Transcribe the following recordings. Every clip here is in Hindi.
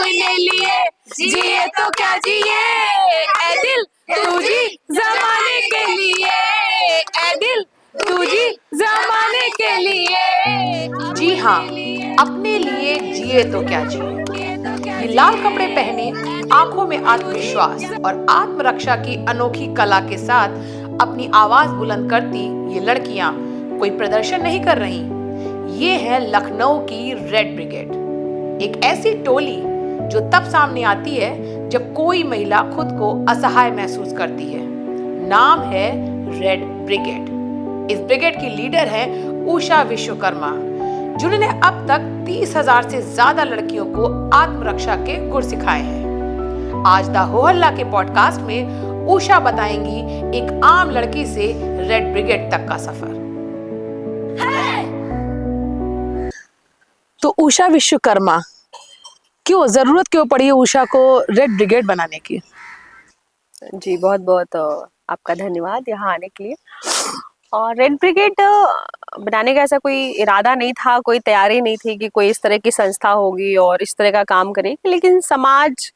अपने लिए जिए तो क्या जिए, ऐ दिल तू जी जमाने के लिए, ऐ दिल तू जी जमाने के लिए। जी हाँ, अपने लिए जिए तो क्या जिए। ये लाल कपड़े पहने, आंखों में आत्मविश्वास और आत्मरक्षा की अनोखी कला के साथ अपनी आवाज बुलंद करती ये लड़कियां कोई प्रदर्शन नहीं कर रही। ये है लखनऊ की रेड ब्रिगेड, एक ऐसी टोली जो तब सामने आती है जब कोई महिला खुद को असहाय महसूस करती है। नाम है रेड ब्रिगेड। इस ब्रिगेड की लीडर है उषा विश्वकर्मा, जिन्होंने अब तक 30,000 से ज्यादा लड़कियों को आत्मरक्षा के गुर सिखाए हैं। आज द हो हल्ला के पॉडकास्ट में उषा बताएंगी एक आम लड़की से रेड ब्रिगेड तक का सफर। तो उषा विश्वकर्मा, क्यों जरूरत क्यों पड़ी है उषा को रेड ब्रिगेड बनाने की? जी बहुत बहुत आपका धन्यवाद यहाँ आने के लिए। और रेड ब्रिगेड बनाने का ऐसा कोई इरादा नहीं था, कोई तैयारी नहीं थी कि कोई इस तरह की संस्था होगी और इस तरह का काम करेगी, लेकिन समाज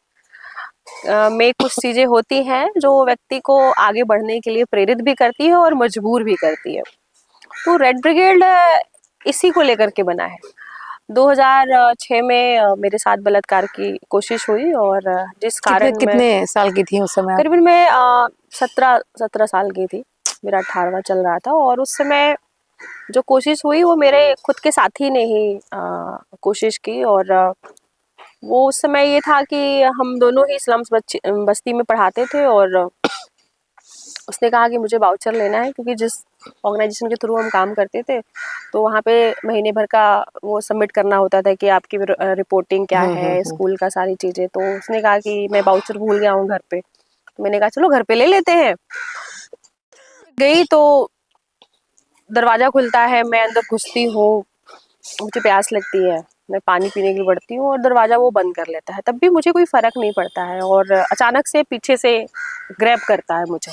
में कुछ चीज़ें होती हैं जो व्यक्ति को आगे बढ़ने के लिए प्रेरित भी करती है और मजबूर भी करती है। तो रेड ब्रिगेड इसी को लेकर के बना है। 2006 में मेरे साथ बलात्कार की कोशिश हुई और जिस कारण कितने साल की थी उस समय? करीबन मैं 17 साल की थी, मेरा 18वां चल रहा था। और उस समय जो कोशिश हुई वो मेरे खुद के साथी ने ही कोशिश की। और वो उस समय ये था कि हम दोनों ही स्लम्स बस्ती में पढ़ाते थे और उसने कहा कि मुझे वाउचर लेना है, क्योंकि जिस ऑर्गेनाइजेशन के थ्रू हम काम करते थे तो वहाँ पे महीने भर का वो सबमिट करना होता था कि आपकी रिपोर्टिंग क्या है, स्कूल का सारी चीज़ें। तो उसने कहा कि मैं वाउचर भूल गया हूँ घर पे, तो मैंने कहा चलो घर पे ले लेते हैं। गई तो दरवाज़ा खुलता है, मैं अंदर घुसती हूँ, मुझे प्यास लगती है, मैं पानी पीने के लिए बढ़ती हूँ और दरवाज़ा वो बंद कर लेता है। तब भी मुझे कोई फ़र्क नहीं पड़ता है और अचानक से पीछे से ग्रैब करता है मुझे।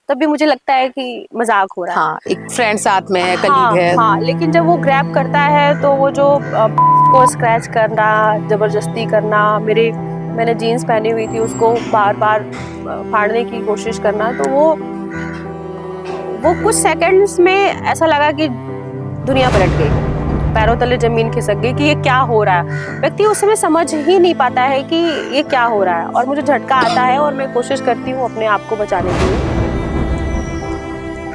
तब भी मुझे लगता है कि मजाक हो रहा है। हाँ, एक फ्रेंड साथ में है, कलीग है। हाँ, लेकिन जब वो ग्रैब करता है तो वो जो को स्क्रैच करना, जबरदस्ती करना, मैंने जीन्स पहनी हुई थी उसको बार बार फाड़ने की कोशिश करना, तो वो कुछ सेकंड्स में ऐसा लगा कि दुनिया पलट गई, पैरों तले जमीन खिसक गई कि ये क्या हो रहा है। व्यक्ति उस समय समझ ही नहीं पाता है कि ये क्या हो रहा है और मुझे झटका आता है और मैं कोशिश करती हूँ अपने आप को बचाने के लिए।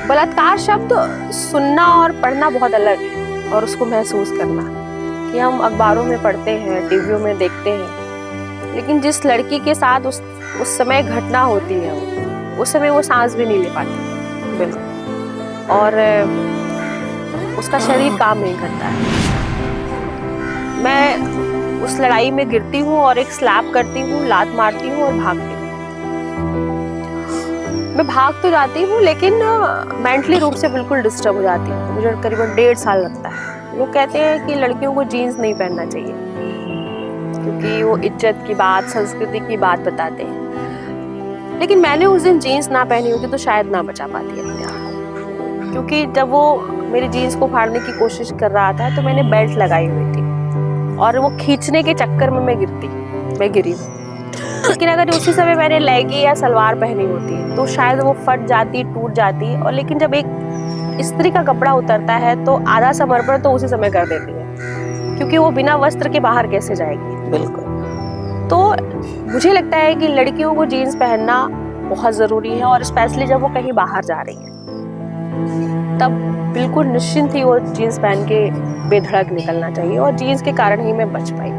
बलात्कार शब्द सुनना और पढ़ना बहुत अलग है, और उसको महसूस करना कि हम अखबारों में पढ़ते हैं, टीवियों में देखते हैं, लेकिन जिस लड़की के साथ उस समय घटना होती है उस समय वो सांस भी नहीं ले पाती बिल्कुल, और उसका शरीर काम नहीं करता है। मैं उस लड़ाई में गिरती हूँ और एक स्लैप करती हूँ, लात मारती हूँ और भागती हूँ। मैं भाग तो जाती हूँ लेकिन मेंटली रूप से बिल्कुल डिस्टर्ब हो जाती हूँ। मुझे करीबन 1.5 साल लगता है। लोग कहते हैं कि लड़कियों को जीन्स नहीं पहनना चाहिए क्योंकि वो इज्जत की बात, संस्कृति की बात बताते हैं, लेकिन मैंने उस दिन जीन्स ना पहनी होती तो शायद ना बचा पाती अपने आप को, क्योंकि जब वो मेरी जीन्स को फाड़ने की कोशिश कर रहा था तो मैंने बेल्ट लगाई हुई थी और वो खींचने के चक्कर में मैं गिरी। लेकिन अगर उसी समय मैंने लेगी या सलवार पहनी होती तो शायद वो फट जाती, टूट जाती। और लेकिन जब एक स्त्री का कपड़ा उतरता है तो आधा समर्पण तो उसी समय कर देती है, क्योंकि वो बिना वस्त्र के बाहर कैसे जाएगी। बिल्कुल। तो मुझे लगता है कि लड़कियों को जीन्स पहनना बहुत ज़रूरी है, और स्पेशली जब वो कहीं बाहर जा रही है तब बिल्कुल निश्चिंत ही वो जीन्स पहन के बेधड़क निकलना चाहिए। और जीन्स के कारण ही मैं बच पाई।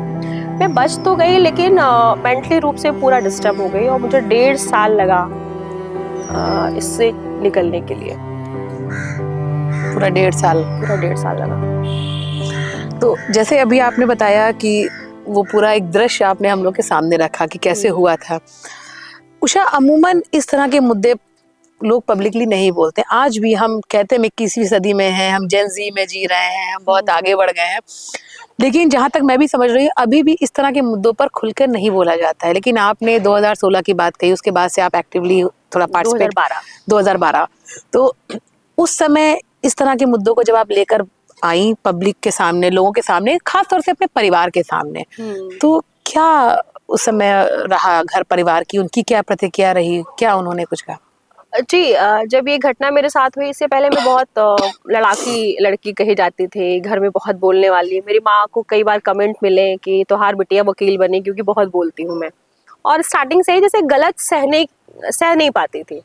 मैं बच तो गई लेकिन मेंटली रूप से पूरा डिस्टर्ब हो गई और मुझे 1.5 साल लगा इससे निकलने के लिए। पूरा 1.5 साल लगा। तो जैसे अभी आपने बताया कि वो पूरा एक दृश्य आपने हम लोग के सामने रखा कि कैसे हुआ था। उषा, अमूमन इस तरह के मुद्दे लोग पब्लिकली नहीं बोलते। आज भी हम कहते हैं 21वीं सदी में हैं, हम जेन जी में जी रहे हैं, हम बहुत आगे बढ़ गए हैं, लेकिन जहाँ तक मैं भी समझ रही हूँ अभी भी इस तरह के मुद्दों पर खुलकर नहीं बोला जाता है। लेकिन आपने 2016 की बात कही, उसके बाद से आप एक्टिवली थोड़ा पार्टिसिपेट। 2012 तो उस समय इस तरह के मुद्दों को जब आप लेकर आई पब्लिक के सामने, लोगों के सामने, खास तौर से अपने परिवार के सामने, तो क्या उस समय रहा घर परिवार की, उनकी क्या प्रतिक्रिया रही, क्या उन्होंने कुछ कहा? जी, जब ये घटना मेरे साथ हुई इससे पहले मैं बहुत लड़ाकी लड़की कही जाती थी, घर में बहुत बोलने वाली। मेरी माँ को कई बार कमेंट मिले कि तुम्हार बिटिया वकील बनी क्योंकि बहुत बोलती हूँ मैं। और स्टार्टिंग से ही जैसे गलत सह नहीं पाती थी।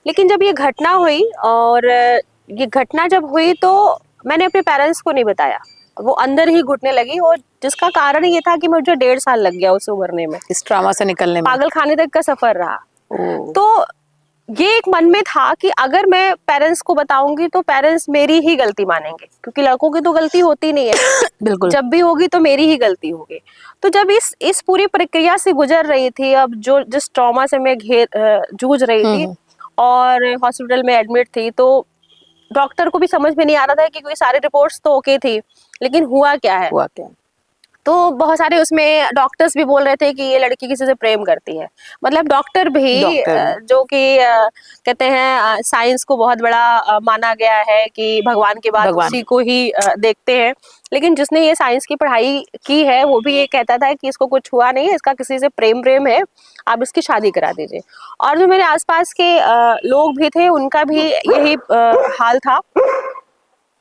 लेकिन जब ये घटना हुई और ये घटना जब हुई तो मैंने अपने पेरेंट्स को नहीं बताया। वो अंदर ही घुटने लगी और जिसका कारण ये था कि मुझे 1.5 साल लग गया उसे उभरने में, इस ट्रॉमा से निकलने में। पागल खाने तक का सफर रहा। ओह। तो ये एक मन में था कि अगर मैं पेरेंट्स को बताऊंगी तो पेरेंट्स मेरी ही गलती मानेंगे, क्योंकि लड़कों की तो गलती होती नहीं है। बिल्कुल। जब भी होगी तो मेरी ही गलती होगी। तो जब इस पूरी प्रक्रिया से गुजर रही थी, अब जो जिस ट्रॉमा से मैं जूझ रही थी और हॉस्पिटल में एडमिट थी, तो डॉक्टर को भी समझ में नहीं आ रहा था कि कोई सारी रिपोर्ट्स तो ओके थी, लेकिन हुआ क्या है। तो बहुत सारे उसमें डॉक्टर्स भी बोल रहे थे कि ये लड़की किसी से प्रेम करती है। मतलब डॉक्टर भी जो कि कहते हैं साइंस को बहुत बड़ा माना गया है कि भगवान के बाद उसी को ही देखते हैं, लेकिन जिसने ये साइंस की पढ़ाई की है वो भी ये कहता था कि इसको कुछ हुआ नहीं है, इसका किसी से प्रेम है, आप इसकी शादी करा दीजिए। और जो मेरे आसपास के लोग भी थे उनका भी यही हाल था।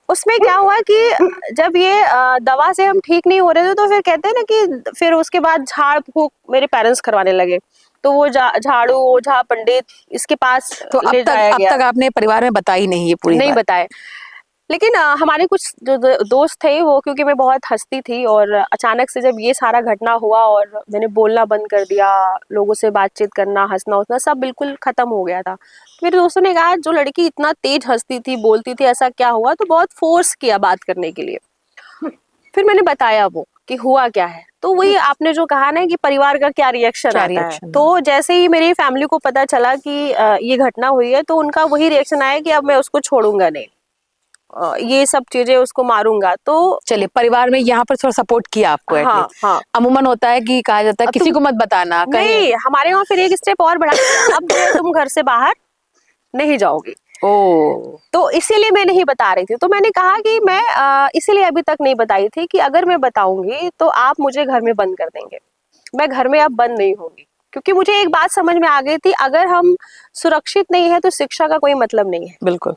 उसमें क्या हुआ कि जब ये दवा से हम ठीक नहीं हो रहे थे तो फिर कहते हैं ना कि फिर उसके बाद झाड़ फूक मेरे पेरेंट्स करवाने लगे। तो वो झाड़ू, ओझा, पंडित इसके पास तो अब तक आपने परिवार में बताई नहीं ये पूरी नहीं बताए। लेकिन हमारे कुछ जो दोस्त थे वो, क्योंकि मैं बहुत हंसती थी और अचानक से जब ये सारा घटना हुआ और मैंने बोलना बंद कर दिया, लोगों से बातचीत करना, हंसना उतना सब बिल्कुल खत्म हो गया था। मेरे दोस्तों ने कहा जो लड़की इतना तेज हंसती थी, बोलती थी, ऐसा क्या हुआ? तो बहुत फोर्स किया बात करने के लिए। फिर मैंने बताया वो कि हुआ क्या है। तो वही आपने जो कहा ना कि परिवार का क्या रिएक्शन आता है, तो जैसे ही मेरी फैमिली को पता चला कि ये घटना हुई है तो उनका वही रिएक्शन आया कि अब मैं उसको छोड़ूंगा नहीं, ये सब चीजें उसको मारूंगा। तो चलिए, परिवार में यहाँ पर थोड़ा सपोर्ट किया आपको। हाँ, हाँ। अमूमन होता है कि कहा जाता है किसी को मत बताना। नहीं, हमारे वहाँ फिर एक स्टेप और बढ़ा, अब तुम घर से बाहर नहीं जाओगी। तो इसीलिए मैं नहीं बता रही थी। तो मैंने कहा कि मैं इसीलिए अभी तक नहीं बताई थी कि अगर मैं बताऊंगी तो आप मुझे घर में बंद कर देंगे, मैं घर में अब बंद नहीं होंगी। क्योंकि मुझे एक बात समझ में आ गई थी, अगर हम सुरक्षित नहीं है तो शिक्षा का कोई मतलब नहीं है। बिल्कुल।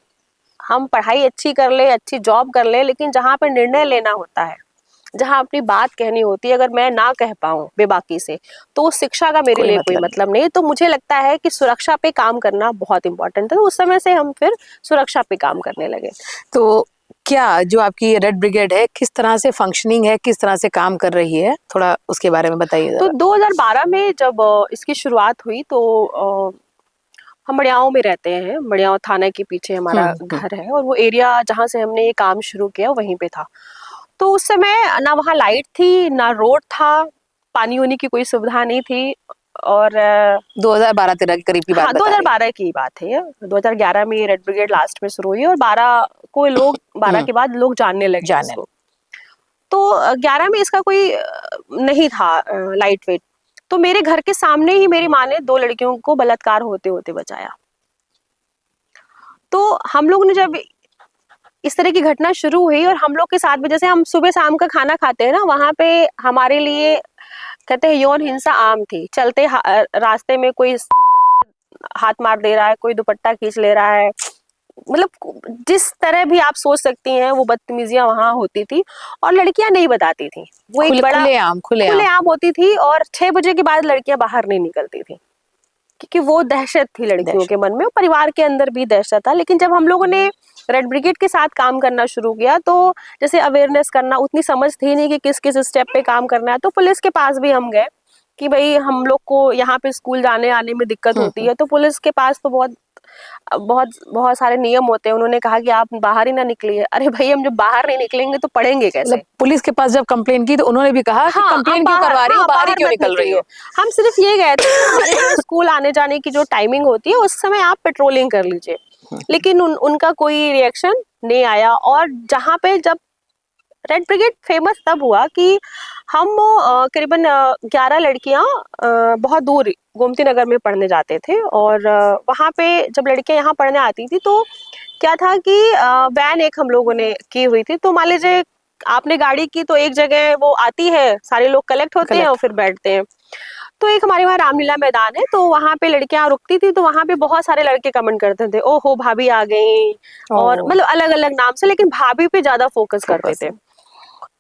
हम पढ़ाई अच्छी कर ले, अच्छी जॉब कर ले, लेकिन जहाँ पे निर्णय लेना होता है, जहाँ अपनी बात कहनी होती है, अगर मैं ना कह पाऊं बेबाकी से, तो उस शिक्षा का मेरे लिए कोई मतलब नहीं। तो मुझे लगता है कि सुरक्षा पे काम करना बहुत इंपॉर्टेंट है। तो उस समय से हम फिर सुरक्षा पे काम करने लगे। तो क्या जो आपकी रेड ब्रिगेड है किस तरह से फंक्शनिंग है, किस तरह से काम कर रही है, थोड़ा उसके बारे में बताइए। तो 2012 में जब इसकी शुरुआत हुई तो हम मड़ियाओं में रहते हैं, मड़ियाओं थाना के पीछे हमारा घर है और वो एरिया जहाँ से हमने ये काम शुरू किया वहीं पे था। तो उस समय ना वहाँ लाइट थी, ना रोड था, पानी होने की कोई सुविधा नहीं थी। और 2012-13 के करीब की बात। हाँ, 2012 की बात है। 2011 में रेड ब्रिगेड लास्ट में शुरू हुई और 12 के बाद लोग जानने लगे इसको। तो 11 में इसका कोई नहीं था लाइट वेट। तो मेरे घर के सामने ही मेरी माँ ने 2 लड़कियों को बलात्कार होते होते बचाया। तो हम लोग ने जब इस तरह की घटना शुरू हुई और हम लोग के साथ में, जैसे हम सुबह शाम का खाना खाते हैं ना, वहां पे हमारे लिए कहते हैं यौन हिंसा आम थी। चलते रास्ते में कोई हाथ मार दे रहा है, कोई दुपट्टा खींच ले रहा है, मतलब जिस तरह भी आप सोच सकती हैं वो बदतमीजियां वहां होती थी और लड़कियां नहीं बताती थी। वो एक बड़ा खुलेआम होती थी और 6 बजे के बाद लड़कियां बाहर नहीं निकलती थी, क्योंकि वो दहशत थी लड़कियों के मन में, और परिवार के अंदर भी दहशत था। लेकिन जब हम लोगों ने रेड ब्रिगेड के साथ काम करना शुरू किया तो जैसे अवेयरनेस करना, उतनी समझ थी नहीं कि किस किस स्टेप पे काम करना है। तो पुलिस के पास भी हम गए कि भाई हम लोग को यहाँ पे स्कूल जाने आने में दिक्कत होती है। तो पुलिस के पास तो बहुत बहुत बहुत सारे नियम होते हैं। उन्होंने कहा कि आप बाहर ही ना निकलिए। अरे भाई, हम जब बाहर नहीं निकलेंगे तो पढ़ेंगे कैसे? पुलिस के पास जब कंप्लेन की तो उन्होंने भी कहा कि कंप्लेन क्यों करवा रही हो, बाहर क्यों निकल रही हो? हम सिर्फ ये गए थे स्कूल आने जाने की जो टाइमिंग होती है उस समय आप पेट्रोलिंग कर लीजिए। लेकिन उनका कोई रिएक्शन नहीं आया। और जहाँ पे जब रेड ब्रिगेड फेमस तब हुआ कि हम करीबन 11 लड़कियां बहुत दूर गोमती नगर में पढ़ने जाते थे और वहाँ पे जब लड़कियां यहाँ पढ़ने आती थी तो क्या था कि वैन एक हम लोगों ने की हुई थी। तो मान लीजिए आपने गाड़ी की तो एक जगह वो आती है, सारे लोग कलेक्ट होते हैं और फिर बैठते हैं। तो एक हमारे वहाँ रामलीला मैदान है, तो वहाँ पे लड़कियां रुकती थी, तो वहाँ पे बहुत सारे लड़के कमेंट करते थे, ओहो भाभी आ गई, और मतलब अलग अलग नाम से, लेकिन भाभी पे ज्यादा फोकस करते थे।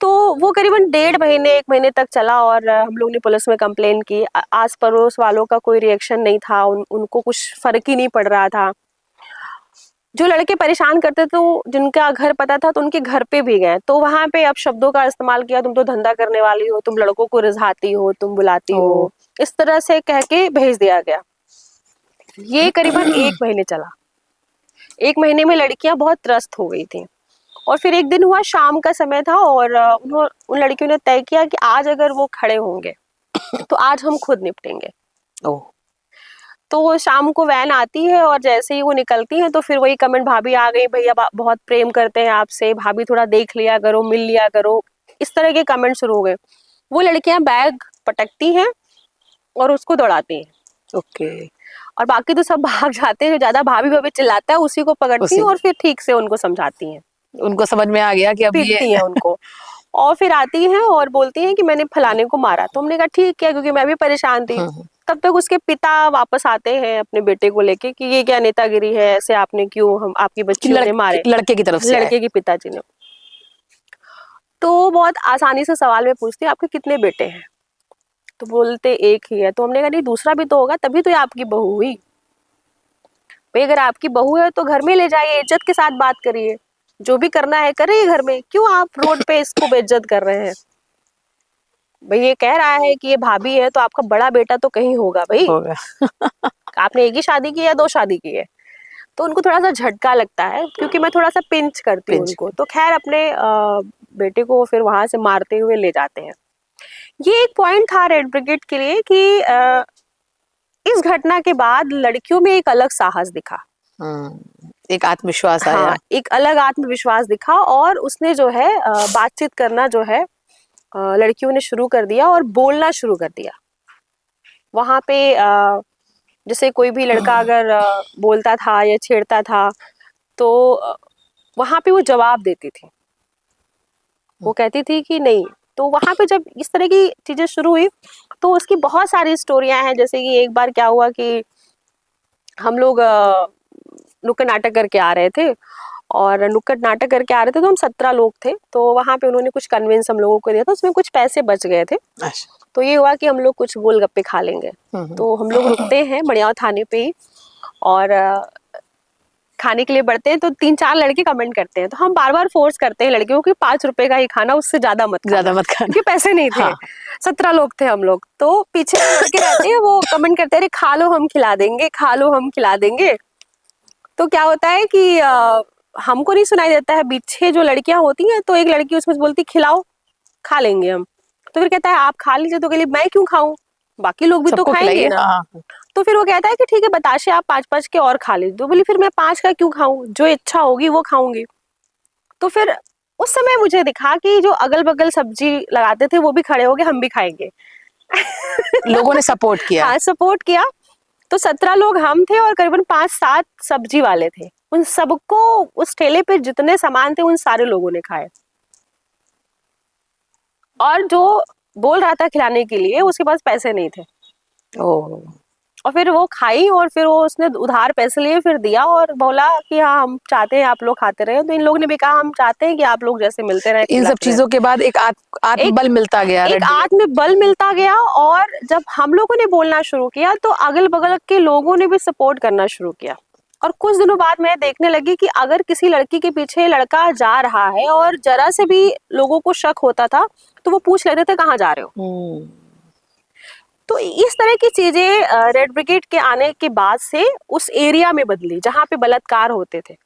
तो वो करीबन 1.5 महीने 1 महीने तक चला, और हम लोग ने पुलिस में कंप्लेन की। आस पड़ोस वालों का कोई रिएक्शन नहीं था, उनको कुछ फर्क ही नहीं पड़ रहा था। जो लड़के परेशान करते थे, जिनका घर पता था, तो उनके घर पे भी गए, तो वहां पे अब शब्दों का इस्तेमाल किया, तुम तो धंधा करने वाली हो, तुम लड़कों को रिझाती हो, तुम बुलाती हो, इस तरह से कह के भेज दिया गया। ये करीबन 1 महीने चला। 1 महीने में लड़कियां बहुत त्रस्त हो गई थी, और फिर एक दिन हुआ, शाम का समय था, और उन लड़कियों ने तय किया कि आज अगर वो खड़े होंगे तो आज हम खुद निपटेंगे। तो शाम को वैन आती है, और जैसे ही वो निकलती है तो फिर वही कमेंट, भाभी आ गई, भैया बहुत प्रेम करते हैं आपसे, भाभी थोड़ा देख लिया करो, मिल लिया करो, इस तरह के कमेंट शुरू हो गए। वो लड़कियां बैग पटकती हैं और उसको दौड़ाती हैं। ओके। और बाकी तो सब भाग जाते हैं, जो ज्यादा भाभी भाभी चिल्लाता है उसी को पकड़ती हैं, और फिर ठीक से उनको समझाती हैं, उनको समझ में आ गया कि अब पीटती हैं उनको। और फिर आती हैं और बोलती हैं कि मैंने फलाने को मारा। तो हमने कहा ठीक है, क्योंकि मैं भी परेशान थी। तब तक उसके पिता वापस आते हैं अपने बेटे को लेके कि ये क्या नेतागिरी है, ऐसे आपने क्यों हम आपकी बच्चियों ने मारे, लड़के की तरफ से लड़के के पिताजी ने। तो बहुत आसानी से सवाल में पूछती है, आपके कितने बेटे हैं? तो बोलते एक ही है। तो हमने कहा नहीं, दूसरा भी तो होगा, तभी तो ये आपकी बहू हुई। भाई अगर आपकी बहू है तो घर में ले जाइए, इज्जत के साथ बात करिए, जो भी करना है करिए घर में, क्यों आप रोड पे इसको बेइज्जत कर रहे हैं? भाई ये कह रहा है कि ये भाभी है, तो आपका बड़ा बेटा तो कहीं होगा भाई। आपने एक ही शादी की है, 2 शादी की है? तो उनको थोड़ा सा झटका लगता है, क्योंकि मैं थोड़ा सा पिंच करती हूँ उनको। तो खैर अपने बेटे को फिर वहां से मारते हुए ले जाते हैं। ये एक पॉइंट था रेड ब्रिगेड के लिए कि इस घटना के बाद लड़कियों में एक अलग साहस दिखा, एक आत्मविश्वास आया। हाँ, एक अलग आत्मविश्वास दिखा, और उसने जो है बातचीत करना जो है लड़कियों ने शुरू कर दिया, और बोलना शुरू कर दिया। वहां पे जैसे कोई भी लड़का अगर बोलता था या छेड़ता था, तो वहां पे वो जवाब देती थी, वो कहती थी कि नहीं। तो वहां पे जब इस तरह की चीजें शुरू हुई, तो उसकी बहुत सारी स्टोरियां हैं। जैसे कि एक बार क्या हुआ कि हम लोग नुक्कड़ नाटक करके आ रहे थे, और नुक्कड़ नाटक करके आ रहे थे, तो हम 17 लोग थे। तो वहां पे उन्होंने कुछ कन्वेंस हम लोगों को दिया था, उसमें कुछ पैसे बच गए थे। तो ये हुआ कि हम लोग कुछ गोलगप्पे खा लेंगे। तो हम लोग रुकते हैं मड़ियाव थाने पे ही, और खाने के लिए बढ़ते हैं। तो 3-4 लड़के कमेंट करते हैं, तो हम बार बार फोर्स करते हैं लड़कियों की 5 रुपए का ही खाना, उससे ज्यादा मत खाना, क्योंकि पैसे नहीं थे। 17 लोग थे हम लोग। तो पीछे लड़के रहते हैं, वो कमेंट करते हैं, अरे खा लो हम खिला देंगे, खा लो हम खिला देंगे। तो क्या होता है कि हमको नहीं सुनाई देता है, पीछे जो लड़कियां होती हैं, तो एक लड़की उसमें बोलती खिलाओ, खा लेंगे हम। तो फिर कहता है आप खा लीजिए। तो कहली मैं क्यों खाऊं, बाकी लोग भी तो खाएंगे ना। तो फिर वो कहता है कि ठीक है बताशे आप 5-5 के और खा लीजिए। तो बोली फिर मैं 5 का क्यों खाऊं, जो इच्छा होगी वो खाऊंगी। तो फिर उस समय मुझे दिखा कि जो अगल बगल सब्जी लगाते थे वो भी खड़े हो गए, हम भी खाएंगे। लोगों ने सपोर्ट किया। हाँ, सपोर्ट किया। तो 17 लोग हम थे, और करीबन 5-7 सब्जी वाले थे। उन सबको, उस ठेले पे जितने सामान थे, उन सारे लोगों ने खाए। और जो बोल रहा था खिलाने के लिए, उसके पास पैसे नहीं थे। और फिर वो खाई, और फिर वो उसने उधार पैसे लिए, फिर दिया, और बोला कि हाँ हम चाहते हैं आप लोग खाते रहे। तो इन लोगों ने भी कहा हम चाहते हैं कि आप लोग जैसे मिलते रहे। इन सब चीजों के बाद एक आत्मबल मिलता गया, एक आत्मबल मिलता गया। और जब हम लोगों ने बोलना शुरू किया, तो अगल बगल के लोगों ने भी सपोर्ट करना शुरू किया। और कुछ दिनों बाद मैं देखने लगी कि अगर किसी लड़की के पीछे लड़का जा रहा है, और जरा से भी लोगों को शक होता था, तो वो पूछ लेते थे कहाँ जा रहे हो। तो इस तरह की चीजें रेड ब्रिगेड के आने के बाद से उस एरिया में बदली, जहाँ पे बलात्कार होते थे,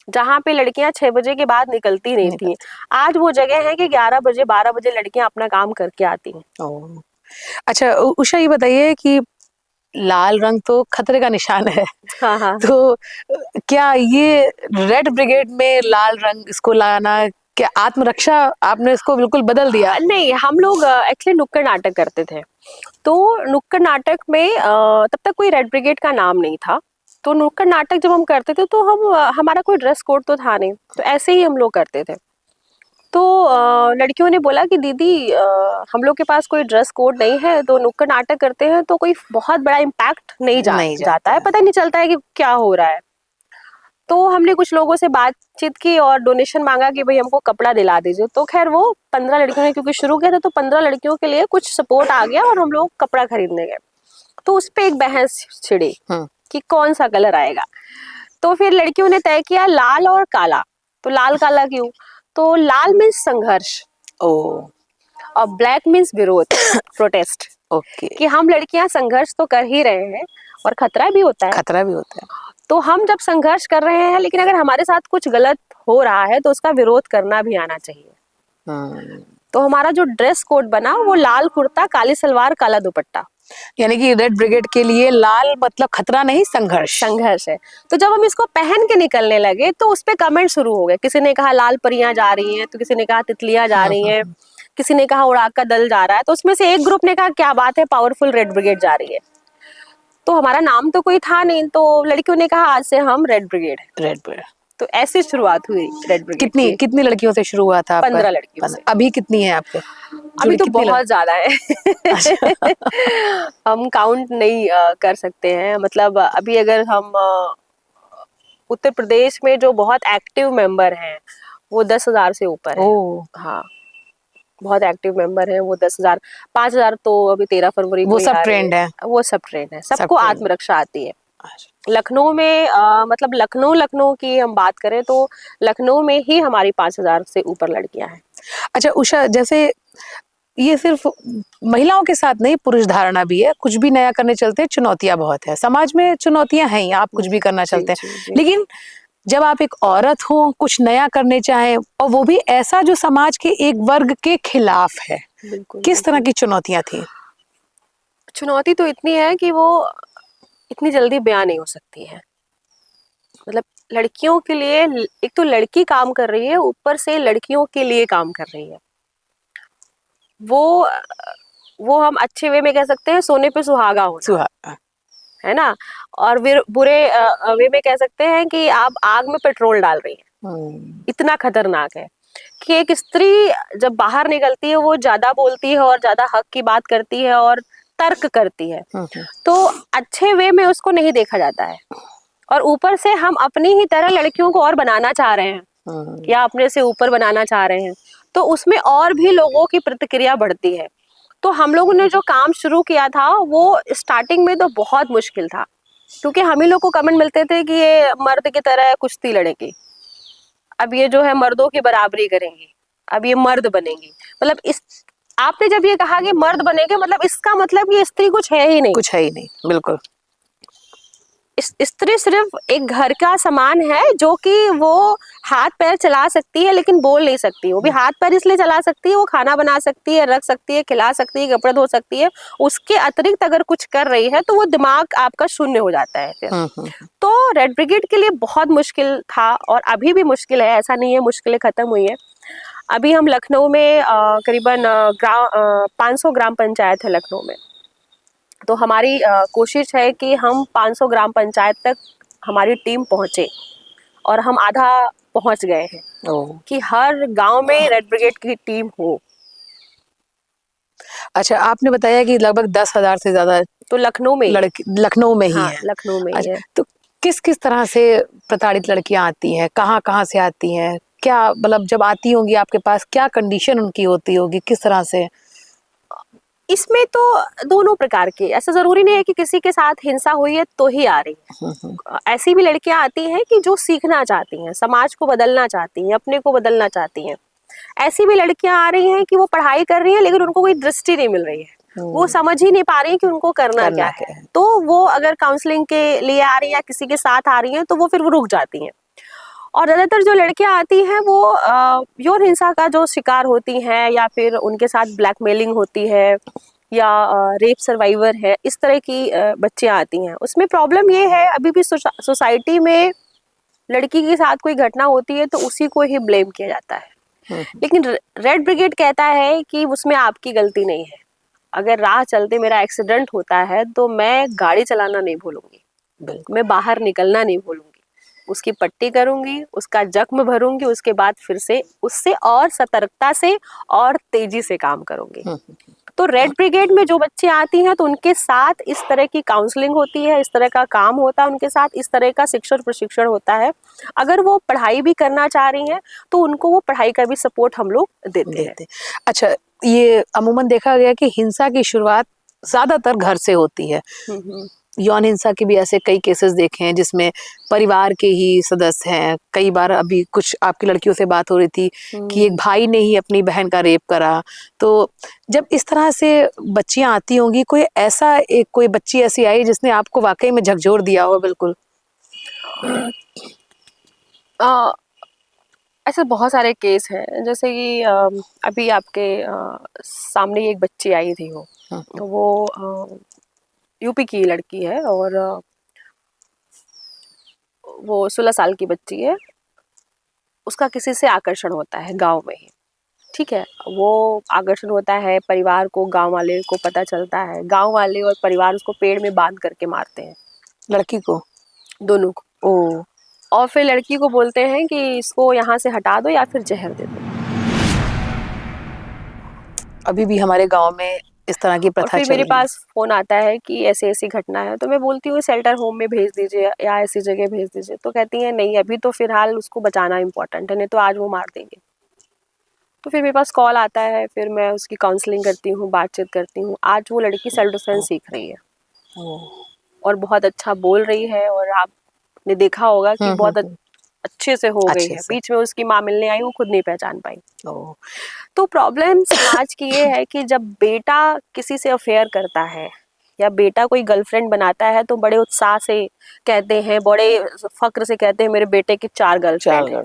जहाँ पे लड़कियां 6 बजे के बाद निकलती नहीं थी। आज वो जगह है कि 11 बजे 12 बजे लड़कियां अपना काम करके आती हैं। अच्छा उषा, ये बताइए कि लाल रंग तो खतरे का निशान है। हाँ। तो क्या ये रेड ब्रिगेड में लाल रंग इसको लाना, क्या आत्मरक्षा, आपने इसको बिल्कुल बदल दिया? नहीं, हम लोग एक्चुअली नुक्कड़ नाटक करते थे। तो नुक्कड़ नाटक में तब तक कोई रेड ब्रिगेड का नाम नहीं था। तो नुक्कड़ नाटक जब हम करते थे, तो हम हमारा कोई ड्रेस कोड तो था नहीं, तो ऐसे ही हम लोग करते थे। तो लड़कियों ने बोला कि दीदी हम लोग के पास कोई ड्रेस कोड नहीं है, तो नुक्कड़ नाटक करते हैं तो कोई बहुत बड़ा इम्पैक्ट नहीं जाता है, पता नहीं चलता है कि क्या हो रहा है। तो हमने कुछ लोगों से बातचीत की और डोनेशन मांगा कि भाई हमको कपड़ा दिला दीजिए। तो खैर वो 15 लड़कियों ने क्योंकि शुरू किया था, तो 15 लड़कियों के लिए कुछ सपोर्ट आ गया और हम लोग कपड़ा खरीदने गए। तो उस पे एक बहस छिड़ी कि कौन सा कलर आएगा। तो फिर लड़कियों ने तय किया लाल और काला। तो लाल काला क्यों? तो लाल मीन्स संघर्ष और ब्लैक मीन्स विरोध, प्रोटेस्ट। ओके। कि हम लड़कियां संघर्ष तो कर ही रहे हैं और खतरा भी होता है। तो हम जब संघर्ष कर रहे हैं, लेकिन अगर हमारे साथ कुछ गलत हो रहा है तो उसका विरोध करना भी आना चाहिए। तो हमारा जो ड्रेस कोड बना वो लाल कुर्ता, काली सलवार, काला दुपट्टा। यानी कि रेड ब्रिगेड के लिए लाल मतलब खतरा नहीं, संघर्ष है। तो जब हम इसको पहन के निकलने लगे तो उस पे कमेंट शुरू हो गए। किसी ने कहा लाल परियां जा रही हैं, तो किसी ने कहा तितलियां जा रही हैं, किसी ने कहा उड़ाक का दल जा रहा है। तो उसमें से एक ग्रुप ने कहा क्या बात है, पावरफुल रेड ब्रिगेड जा रही है। तो हमारा नाम तो कोई था नहीं, तो लड़कियों ने कहा आज से हम रेड ब्रिगेड। तो ऐसी शुरुआत हुई रेड ब्रिगेड। कितनी लड़कियों से शुरू हुआ था? 15 लड़कियों से। अभी कितनी है आपके? अभी तो बहुत ज्यादा है। हम काउंट नहीं कर सकते हैं। मतलब अभी अगर हम उत्तर प्रदेश में जो बहुत एक्टिव मेंबर हैं वो 10,000 से ऊपर है। हाँ, बहुत एक्टिव मेंबर हैं वो 10,000। 5,000 तो अभी 13 फरवरी को वो सब ट्रेंड है। वो सब ट्रेंड है, सबको आत्मरक्षा आती है। लखनऊ में मतलब लखनऊ की हम बात करें तो लखनऊ में ही हमारी 5,000 से ऊपर लड़कियां हैं। अच्छा उषा, जैसे ये सिर्फ महिलाओं के साथ नहीं, पुरुष धारणा भी है, कुछ भी नया करने चलते हैं चुनौतियां बहुत है, समाज में चुनौतियां हैं ही, आप कुछ भी करना चलते हैं। लेकिन जब आप एक औरत हो, कुछ नया करने चाहें, और वो भी ऐसा जो समाज के एक वर्ग के खिलाफ है, किस तरह की चुनौतियां थी? चुनौती तो इतनी है कि वो इतनी जल्दी बयान नहीं हो सकती है। मतलब लड़कियों के लिए, एक तो लड़की काम कर रही है, ऊपर से लड़कियों के लिए काम कर रही है। वो हम अच्छे वे में कह सकते हैं सोने पे सुहागा होना, है ना। और फिर बुरे वे में कह सकते हैं कि आप आग में पेट्रोल डाल रही हैं। इतना खतरनाक है कि एक स्त्री जब बाहर निकलती है वो ज्यादा बोलती है और ज्यादा हक की बात करती है और तर्क करती है। तो अच्छे वे में उसको नहीं देखा जाता है। और ऊपर से हम अपनी ही तरह लड़कियों को और बनाना चाह रहे हैं या अपने से ऊपर बनाना चाह रहे हैं, तो उसमें और भी लोगों की प्रतिक्रिया बढ़ती है। तो हम लोगों ने जो काम शुरू किया था वो स्टार्टिंग में तो बहुत मुश्किल था, क्योंकि हम ही लोग को कमेंट मिलते थे कि ये मर्द की तरह कुश्ती लड़ेगी, अब ये जो है मर्दों की बराबरी करेंगी, अब ये मर्द बनेंगी। मतलब इस आपने जब ये कहा कि मर्द बनेंगे, मतलब इसका मतलब ये स्त्री कुछ है ही नहीं। बिल्कुल। स्त्री सिर्फ एक घर का सामान है जो कि वो हाथ पैर चला सकती है लेकिन बोल नहीं सकती। वो भी हाथ पैर इसलिए चला सकती है, वो खाना बना सकती है, रख सकती है, खिला सकती है, कपड़े धो सकती है। उसके अतिरिक्त अगर कुछ कर रही है तो वो दिमाग आपका शून्य हो जाता है फिर। तो रेड ब्रिगेड के लिए बहुत मुश्किल था और अभी भी मुश्किल है, ऐसा नहीं है मुश्किलें खत्म हुई है। अभी हम लखनऊ में करीबन 500 ग्राम पंचायत है लखनऊ में। तो हमारी कोशिश है कि हम 500 ग्राम पंचायत तक हमारी टीम पहुंचे और हम आधा पहुंच गए हैं कि हर गांव में रेड ब्रिगेड की टीम हो। अच्छा, आपने बताया कि लगभग 10,000 से ज्यादा तो लखनऊ में ही है। लखनऊ में ही है। तो किस किस तरह से प्रताड़ित लड़कियां आती हैं, कहाँ से आती हैं, क्या मतलब जब आती होंगी आपके पास क्या कंडीशन उनकी होती होगी, किस तरह से? इसमें तो दोनों प्रकार के, ऐसा जरूरी नहीं है कि किसी के साथ हिंसा हुई है तो ही आ रही है। ऐसी भी लड़कियां आती हैं कि जो सीखना चाहती हैं, समाज को बदलना चाहती हैं, अपने को बदलना चाहती हैं। ऐसी भी लड़कियां आ रही हैं कि वो पढ़ाई कर रही हैं लेकिन उनको कोई दृष्टि नहीं मिल रही है, वो समझ ही नहीं पा रही है कि उनको करना क्या है। तो वो अगर काउंसलिंग के लिए आ रही है या किसी के साथ आ रही हैं तो वो फिर वो रुक जाती हैं। और ज्यादातर जो लड़कियां आती हैं वो यौन हिंसा का जो शिकार होती हैं या फिर उनके साथ ब्लैकमेलिंग होती है या रेप सर्वाइवर है, इस तरह की बच्चियां आती हैं। उसमें प्रॉब्लम ये है अभी भी सोसाइटी में लड़की के साथ कोई घटना होती है तो उसी को ही ब्लेम किया जाता है। लेकिन रेड ब्रिगेड कहता है कि उसमें आपकी गलती नहीं है। अगर राह चलते मेरा एक्सीडेंट होता है तो मैं गाड़ी चलाना नहीं भूलूंगी, मैं बाहर निकलना नहीं भूलूंगी, उसकी पट्टी करूंगी, उसका जख्म भरूंगी, उसके बाद फिर से उससे और सतर्कता से और तेजी से काम करूंगी। तो रेड ब्रिगेड में जो बच्चे आती हैं तो उनके साथ इस तरह की काउंसलिंग होती है, इस तरह का काम होता है उनके साथ, इस तरह का शिक्षण प्रशिक्षण होता है। अगर वो पढ़ाई भी करना चाह रही हैं तो उनको वो पढ़ाई का भी सपोर्ट हम लोग देते हैं। अच्छा, ये अमूमन देखा गया कि हिंसा की शुरुआत ज्यादातर घर से होती है। यौन हिंसा के भी ऐसे कई केसेस देखे हैं जिसमें परिवार के ही सदस्य हैं। कई बार अभी कुछ आपकी लड़कियों से बात हो रही थी कि एक भाई ने ही अपनी बहन का रेप करा। तो जब इस तरह से बच्चियां आती होंगी, कोई बच्ची ऐसी आई जिसने आपको वाकई में झकझोर दिया हो? बिल्कुल। ऐसे बहुत सारे केस हैं, जैसे कि अभी आपके सामने एक बच्ची आई थी, वो यूपी की लड़की है और वो 16 साल की बच्ची है। उसका किसी से आकर्षण होता है गांव में ही, ठीक है। वो आकर्षण होता है, परिवार को, गांव वाले को पता चलता है। गांव वाले और परिवार उसको पेड़ में बांध करके मारते हैं, लड़की को, दोनों को। ओ, और फिर लड़की को बोलते हैं कि इसको यहाँ से हटा दो या फिर जहर दे दो। अभी भी हमारे गांव में इस तरह की और प्रथा फिर चल मेरे रही है। पास फोन आता है कि ऐसी ऐसी घटना है, तो मैं बोलती हूँ शेल्टर होम में भेज दीजिए या ऐसी जगह भेज दीजिए। तो कहती हैं नहीं, अभी तो फिलहाल उसको बचाना इम्पोर्टेंट है, नहीं तो आज वो मार देंगे। तो फिर मेरे पास कॉल आता है, फिर मैं उसकी काउंसलिंग करती हूँ, बातचीत करती हूँ। आज वो लड़की सेल्फ डिफेंस सीख रही है और बहुत अच्छा बोल रही है, और आपने देखा होगा कि बहुत अच्छे से हो गई है। बीच में उसकी माँ मिलने आई, वो खुद नहीं पहचान पाई। तो प्रॉब्लम समाज की ये है कि जब बेटा किसी से अफेयर करता है या बेटा कोई गर्लफ्रेंड बनाता है तो बड़े उत्साह से कहते हैं, बड़े फक्र से कहते हैं मेरे बेटे की 4 गर्लफ्रेंड है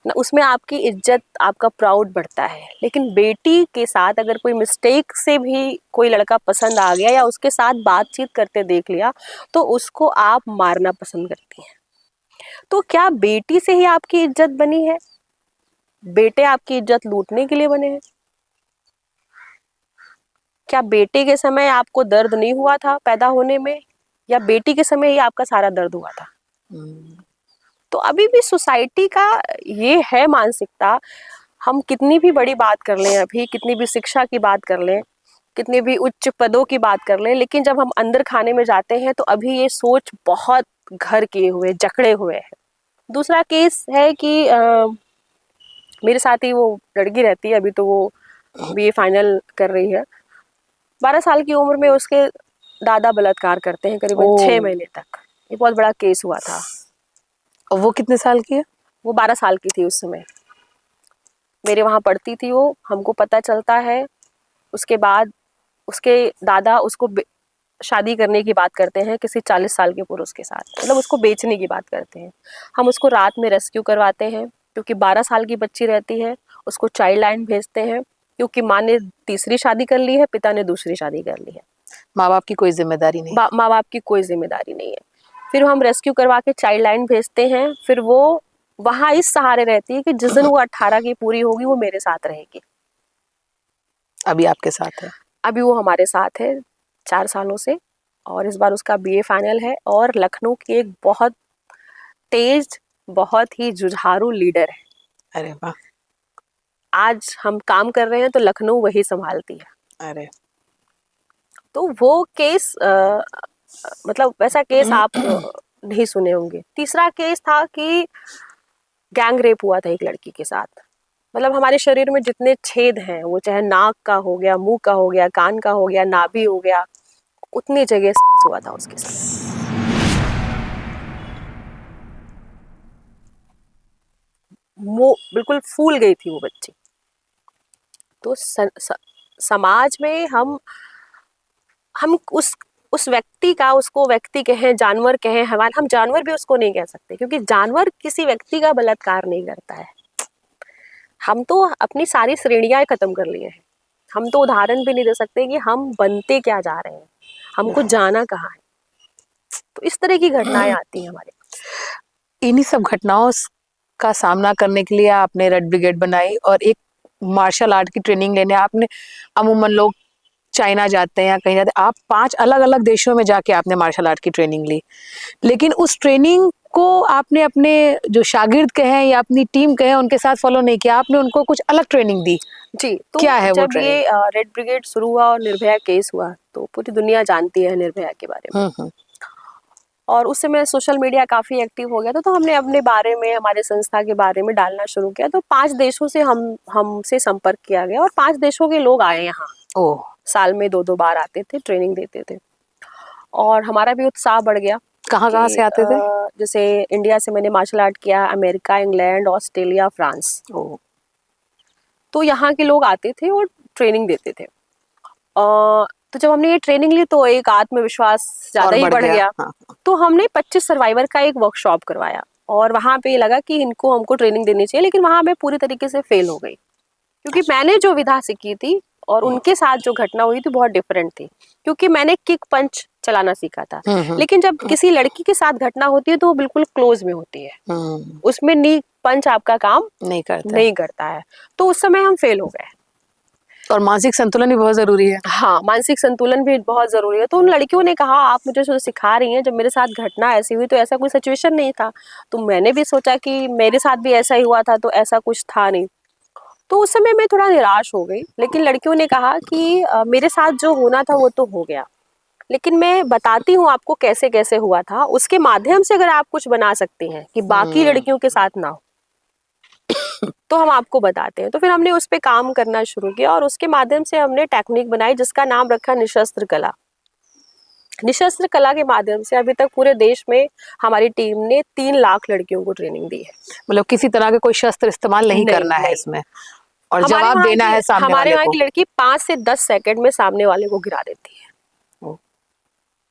ना। उसमें आपकी इज्जत, आपका प्राउड बढ़ता है। लेकिन बेटी के साथ अगर कोई मिस्टेक से भी कोई लड़का पसंद आ गया या उसके साथ बातचीत करते देख लिया तो उसको आप मारना पसंद करती हैं। तो क्या बेटी से ही आपकी इज्जत बनी है? बेटे आपकी इज्जत लूटने के लिए बने हैं? क्या बेटे के समय आपको दर्द नहीं हुआ था पैदा होने में, या बेटी के समय ही आपका सारा दर्द हुआ था? तो अभी भी सोसाइटी का ये है मानसिकता। हम कितनी भी बड़ी बात कर लें, अभी कितनी भी शिक्षा की बात कर लें, कितनी भी उच्च पदों की बात कर लें, लेकिन जब हम अंदर खाने में जाते हैं तो अभी ये सोच बहुत घर किए हुए, जकड़े हुए है। दूसरा केस है कि मेरे साथ ही वो लड़की रहती है, अभी तो वो बीए फाइनल कर रही है। 12 साल की उम्र में उसके दादा बलात्कार करते हैं करीबन 6 महीने तक। ये बहुत बड़ा केस हुआ था। और वो कितने साल की है? वो 12 साल की थी उस समय। मेरे वहाँ पढ़ती थी वो, हमको पता चलता है। उसके बाद उसके दादा उसको शादी करने की बात करते हैं किसी 40 साल के पुरुष के साथ, मतलब उसको बेचने की बात करते हैं। हम उसको रात में रेस्क्यू करवाते हैं क्योंकि 12 साल की बच्ची रहती है। उसको चाइल्ड लाइन भेजते हैं क्योंकि माँ ने तीसरी शादी कर ली है, पिता ने दूसरी शादी कर ली है। माँ बाप की कोई जिम्मेदारी नहीं, माँ बाप की कोई जिम्मेदारी नहीं है। फिर हम रेस्क्यू करवा के चाइल्ड लाइन भेजते हैं। फिर वो वहाँ इस सहारे रहती है कि जिस दिन वो 18 की पूरी होगी वो मेरे साथ रहेगी। अभी आपके साथ है? अभी वो हमारे साथ है 4 सालों से, और इस बार उसका बीए फाइनल है और लखनऊ की एक बहुत तेज, बहुत ही जुझारू लीडर है। अरे वाह। आज हम काम कर रहे हैं तो लखनऊ वही संभालती है। अरे, तो वो केस मतलब वैसा केस आप नहीं सुने होंगे। तीसरा केस था कि गैंग रेप हुआ था एक लड़की के साथ। मतलब हमारे शरीर में जितने छेद हैं, वो चाहे नाक का हो गया, मुंह का हो गया, कान का हो गया, नाभि हो गया, उतनी जगह हुआ था उसके साथ। मुंह बिल्कुल फूल गई थी वो बच्ची। तो समाज में हम उस व्यक्ति का, उसको व्यक्ति कहें, जानवर कहें, हैवान, हम जानवर भी उसको नहीं कह सकते क्योंकि जानवर किसी व्यक्ति का बलात्कार नहीं करता है। हम तो अपनी सारी श्रेणियां खत्म कर लिए हैं। हम तो उदाहरण भी नहीं दे सकते कि हम बनते क्या जा रहे हैं, हमको जाना कहाँ है। तो इस तरह की घटनाएं आती हैं हमारे। इन्हीं सब घटनाओं का सामना करने के लिए आपने रेड ब्रिगेड बनाई और एक मार्शल आर्ट की ट्रेनिंग लेने आपने, अमूमन लोग चाइना जाते हैं या कहीं जाते हैं, आप 5 अलग अलग देशों में जाके आपने मार्शल आर्ट की ट्रेनिंग ली। लेकिन उस ट्रेनिंग उनको आपने अपने जो शागिर्द कहें या अपनी टीम कहें उनके साथ फॉलो नहीं किया, आपने उनको कुछ अलग ट्रेनिंग दी? जी, तो क्या है वो जब ट्रेनिंग? ये रेड ब्रिगेड शुरू हुआ और निर्भया केस हुआ, तो पूरी दुनिया जानती है निर्भया के बारे में। हम्म। और उस समय सोशल मीडिया काफ़ी एक्टिव हो गया था, तो हमने अपने बारे में, हमारे संस्था के बारे में डालना शुरू किया। तो 5 देशों से हमसे संपर्क किया गया और 5 देशों के लोग आए यहाँ। ओह, साल में 2-2 बार आते थे, ट्रेनिंग देते थे और हमारा भी उत्साह बढ़ गया। कहाँ से आते थे? जैसे इंडिया से मैंने मार्शल आर्ट किया, अमेरिका, इंग्लैंड, ऑस्ट्रेलिया, फ्रांस। ओह, तो यहाँ के लोग आते थे और ट्रेनिंग देते थे। तो जब हमने ये ट्रेनिंग ली तो एक आत्मविश्वास ज़्यादा ही बढ़ गया। हाँ। तो हमने 25 सर्वाइवर का एक वर्कशॉप करवाया और वहाँ पे ये लगा कि इनको हमको ट्रेनिंग देनी चाहिए, लेकिन वहाँ मैं पूरी तरीके से फेल हो गई, क्योंकि मैंने जो विधा सीखी थी और उनके साथ जो घटना हुई थी बहुत डिफरेंट थी। क्योंकि मैंने किक पंच चलाना सीखा था, लेकिन जब किसी लड़की के साथ घटना होती है तो वो बिल्कुल क्लोज में होती है, उसमें नी पंच आपका काम नहीं करता है। तो उस समय हम फेल हो गए। और मानसिक संतुलन भी बहुत जरूरी है। हाँ, मानसिक संतुलन भी बहुत जरूरी है। तो उन लड़कियों ने कहा आप मुझे जो सिखा रही हैं, जब मेरे साथ घटना ऐसी हुई तो ऐसा कोई सिचुएशन नहीं था, तो मैंने भी सोचा कि मेरे साथ भी ऐसा ही हुआ था, तो ऐसा कुछ था नहीं। तो उस समय मैं थोड़ा निराश हो गई, लेकिन लड़कियों ने कहा कि मेरे साथ जो होना था वो तो हो गया, लेकिन मैं बताती हूँ आपको कैसे कैसे हुआ था, उसके माध्यम से अगर आप कुछ बना सकती हैं कि बाकी लड़कियों के साथ ना हो तो हम आपको बताते हैं। तो फिर हमने उस पे काम करना शुरू किया और उसके माध्यम से हमने टेक्निक बनाई जिसका नाम रखा निशस्त्र कला। निशस्त्र कला के माध्यम से अभी तक पूरे देश में हमारी टीम ने 3 लाख लड़कियों को ट्रेनिंग दी है। मतलब किसी तरह के कोई शस्त्र इस्तेमाल नहीं करना है इसमें, और जवाब देना है सामने हमारे वाले वहाँ को। की लड़की 5 से 10 सेकंड में सामने वाले को गिरा देती है,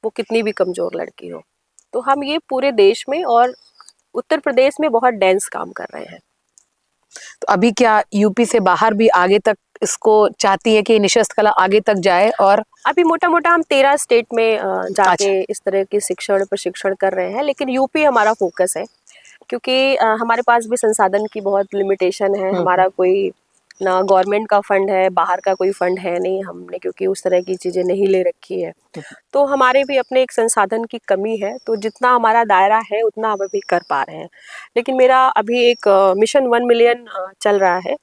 वो कितनी भी कमजोर लड़की हो। तो हम ये पूरे देश में और उत्तर प्रदेश में बहुत डेंस काम कर रहे हैं। तो अभी क्या यूपी से बाहर भी आगे तक इसको चाहती है कि निशस्त्र कला आगे तक जाए? और अभी मोटा मोटा हम 13 स्टेट में जाके अच्छा। इस तरह की प्रशिक्षण कर रहे हैं, लेकिन यूपी हमारा फोकस है, क्योंकि हमारे पास भी संसाधन की बहुत लिमिटेशन है। हमारा कोई ना गवर्नमेंट का फंड है, बाहर का कोई फंड है नहीं, हमने क्योंकि उस तरह की चीज़ें नहीं ले रखी है, तो हमारे भी अपने एक संसाधन की कमी है। तो जितना हमारा दायरा है उतना हम अभी कर पा रहे हैं। लेकिन मेरा अभी एक मिशन 1 मिलियन चल रहा है।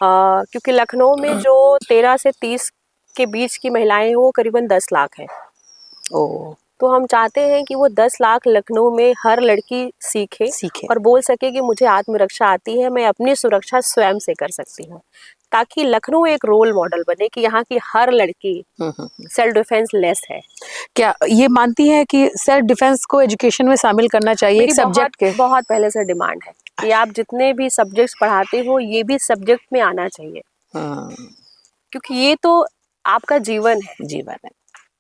क्योंकि लखनऊ में जो 13 से 30 के बीच की महिलाएं हैं वो करीबन 10 लाख हैं। तो हम चाहते हैं कि वो 10 लाख लखनऊ में हर लड़की सीखे और बोल सके कि मुझे आत्मरक्षा आती है, मैं अपनी सुरक्षा स्वयं से कर सकती हूँ, ताकि लखनऊ एक रोल मॉडल बने कि यहाँ की हर लड़की सेल्फ डिफेंस लेस है। क्या ये मानती है कि सेल्फ डिफेंस को एजुकेशन में शामिल करना चाहिए एक सब्जेक्ट के? बहुत पहले से डिमांड है कि आप जितने भी सब्जेक्ट्स पढ़ाते हो ये भी सब्जेक्ट में आना चाहिए, क्योंकि ये तो आपका जीवन है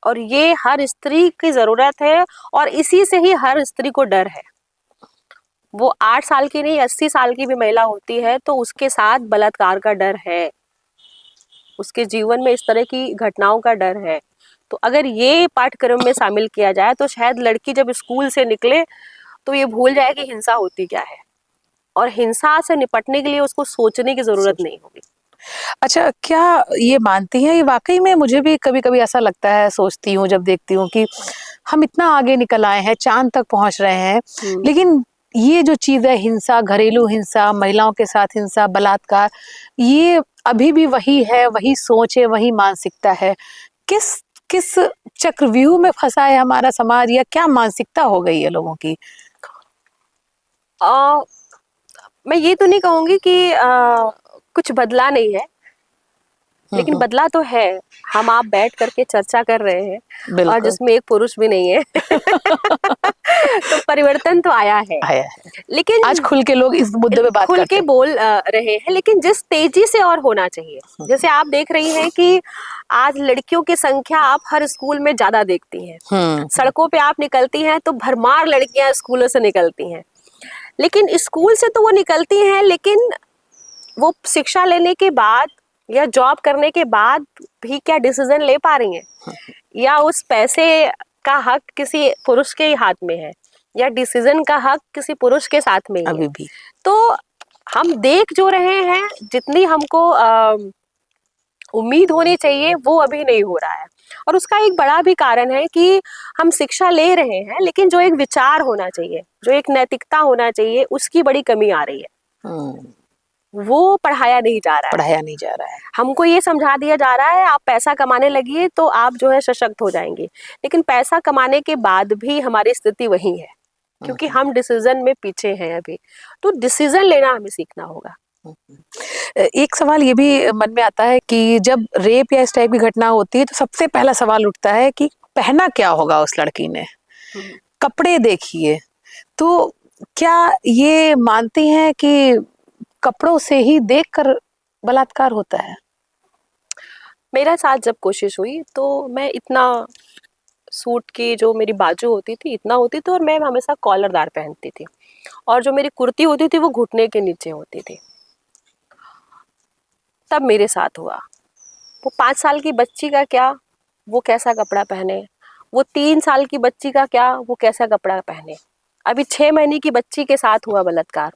और ये हर स्त्री की जरूरत है और इसी से ही हर स्त्री को डर है। वो 8 साल की नहीं 80 साल की भी महिला होती है तो उसके साथ बलात्कार का डर है, उसके जीवन में इस तरह की घटनाओं का डर है। तो अगर ये पाठ्यक्रम में शामिल किया जाए तो शायद लड़की जब स्कूल से निकले तो ये भूल जाए कि हिंसा होती क्या है, और हिंसा से निपटने के लिए उसको सोचने की जरूरत नहीं होगी। अच्छा, क्या ये मानती हैं, ये वाकई में मुझे भी कभी कभी ऐसा लगता है, सोचती हूँ जब देखती हूँ कि हम इतना आगे निकल आए हैं, चांद तक पहुंच रहे हैं, लेकिन ये जो चीज है हिंसा, घरेलू हिंसा, महिलाओं के साथ हिंसा, बलात्कार, ये अभी भी वही है, वही सोच है, वही मानसिकता है। किस चक्रव्यूह में फंसा है हमारा समाज, या क्या मानसिकता हो गई है लोगों की? मैं ये तो नहीं कहूंगी कि कुछ बदला नहीं है, लेकिन बदला तो है। हम आप बैठ करके चर्चा कर रहे हैं और जिसमें एक पुरुष भी नहीं है तो परिवर्तन तो आया है। लेकिन आज खुल के लोग इस मुद्दे पे बात खुल के बोल रहे हैं, लेकिन जिस तेजी से और होना चाहिए, जैसे आप देख रही हैं कि आज लड़कियों की संख्या आप हर स्कूल में ज्यादा देखती हैं। सड़कों पे आप निकलती हैं तो भरमार लड़कियां स्कूलों से निकलती हैं, लेकिन स्कूल से तो वो निकलती हैं, लेकिन वो शिक्षा लेने के बाद या जॉब करने के बाद भी क्या डिसीजन ले पा रही हैं, या उस पैसे का हक किसी पुरुष के हाथ में है, या डिसीजन का हक किसी पुरुष के साथ में अभी है। भी तो हम देख जो रहे हैं, जितनी हमको उम्मीद होनी चाहिए वो अभी नहीं हो रहा है। और उसका एक बड़ा भी कारण है कि हम शिक्षा ले रहे हैं, लेकिन जो एक विचार होना चाहिए, जो एक नैतिकता होना चाहिए, उसकी बड़ी कमी आ रही है। वो पढ़ाया नहीं जा रहा है। पढ़ाया नहीं जा रहा है। हमको ये समझा दिया जा रहा है आप पैसा कमाने लगिए तो आप जो है सशक्त हो जाएंगे, लेकिन पैसा कमाने के बाद भी हमारी स्थिति वही है, क्योंकि हम डिसीजन में पीछे हैं अभी। तो डिसीजन लेना हमें सीखना होगा। एक सवाल ये भी मन में आता है कि जब रेप या इस टाइप की घटना होती है तो सबसे पहला सवाल उठता है कि पहना क्या होगा उस लड़की ने, कपड़े देखिए। तो क्या ये मानती हैं कि कपड़ों से ही देखकर बलात्कार होता है? मेरा साथ जब कोशिश हुई तो मैं इतना सूट की जो मेरी बाजू होती थी इतना होती थी, और मैं हमेशा कॉलरदार पहनती थी, और जो मेरी कुर्ती होती थी वो घुटने के नीचे होती थी। तब मेरे साथ हुआ। वो 5 साल की बच्ची का क्या, वो कैसा कपड़ा पहने, वो 3 साल की बच्ची का क्या, वो कैसा कपड़ा पहने। अभी 6 महीने की बच्ची के साथ हुआ बलात्कार,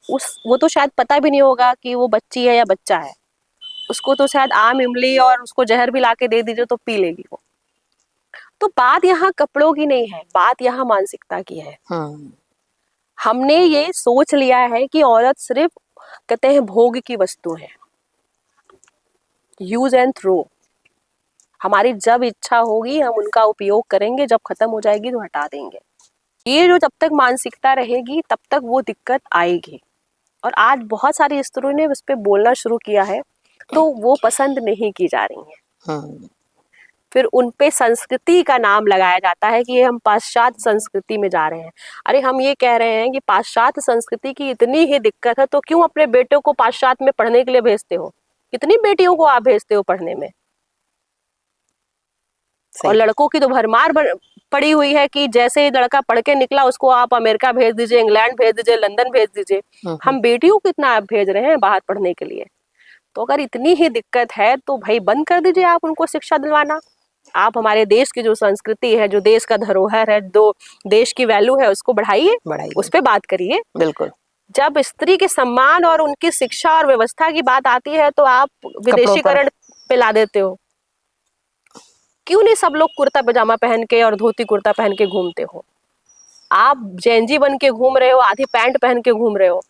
वो तो शायद पता भी नहीं होगा कि वो बच्ची है या बच्चा है। उसको तो शायद आम इमली और उसको जहर भी लाके दे दीजिए तो पी लेगी वो। तो बात यहाँ कपड़ों की नहीं है, बात यहाँ मानसिकता की है। हमने ये सोच लिया है कि औरत सिर्फ कहते हैं भोग की वस्तु है, यूज एंड थ्रो। हमारी जब इच्छा होगी हम उनका उपयोग करेंगे, जब खत्म हो जाएगी तो हटा देंगे। ये जो जब तक मानसिकता रहेगी तब तक वो दिक्कत आएगी। और आज बहुत सारी स्त्रियों ने उस पर बोलना शुरू किया है, तो वो पसंद नहीं की जा रही हैं। फिर उन पे संस्कृति का नाम लगाया जाता है कि ये हम पाश्चात्य संस्कृति में जा रहे हैं। अरे हम ये कह रहे हैं कि पाश्चात्य संस्कृति की इतनी ही दिक्कत है तो क्यों अपने बेटों को पाश्चात्य में पढ़ने के लिए भेजते हो? कितनी बेटियों को आप भेजते हो पढ़ने में? और लड़कों की तो भरमार पड़ी हुई है कि जैसे ही लड़का पढ़ के निकला उसको आप अमेरिका भेज दीजिए, इंग्लैंड भेज दीजिए, लंदन भेज दीजिए। हम बेटियों को कितना आप भेज रहे हैं बाहर पढ़ने के लिए? तो अगर इतनी ही दिक्कत है तो भाई बंद कर दीजिए आप उनको शिक्षा दिलवाना। आप हमारे देश की जो संस्कृति है, जो देश का धरोहर है, जो देश की वैल्यू है, उसको बढ़ाइए, उस पर बात करिए। बिल्कुल। जब स्त्री के सम्मान और उनकी शिक्षा और व्यवस्था की बात आती है तो आप विदेशीकरण पे ला देते हो। क्यों नहीं सब लोग कुर्ता पजामा पहन के और धोती कुर्ता पहन के घूमते हो? आप जेंजी बन के घूम रहे हो, आधी पैंट पहन के घूम रहे हो,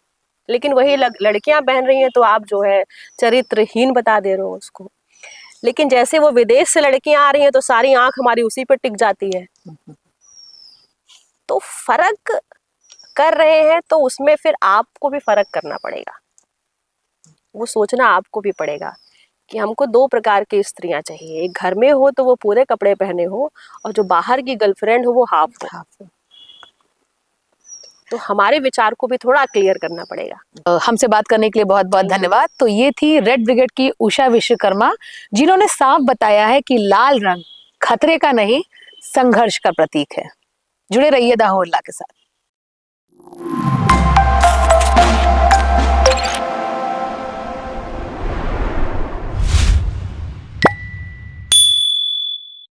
लेकिन वही लड़कियां पहन रही हैं तो आप जो है चरित्रहीन बता दे रहे हो उसको। लेकिन जैसे वो विदेश से लड़कियां आ रही हैं तो सारी आंख हमारी उसी पे टिक जाती है। तो फर्क कर रहे हैं तो उसमें फिर आपको भी फर्क करना पड़ेगा। वो सोचना आपको भी पड़ेगा कि हमको 2 प्रकार की स्त्रियां चाहिए। एक घर में हो तो वो पूरे कपड़े पहने हो, और जो बाहर की गर्लफ्रेंड हो वो हाफ हो। तो हमारे विचार को भी थोड़ा क्लियर करना पड़ेगा। हमसे बात करने के लिए बहुत बहुत धन्यवाद। तो ये थी रेड ब्रिगेड की उषा विश्वकर्मा, जिन्होंने साफ बताया है कि लाल रंग खतरे का नहीं, संघर्ष का प्रतीक है। जुड़े रहिए द होल्ला के साथ।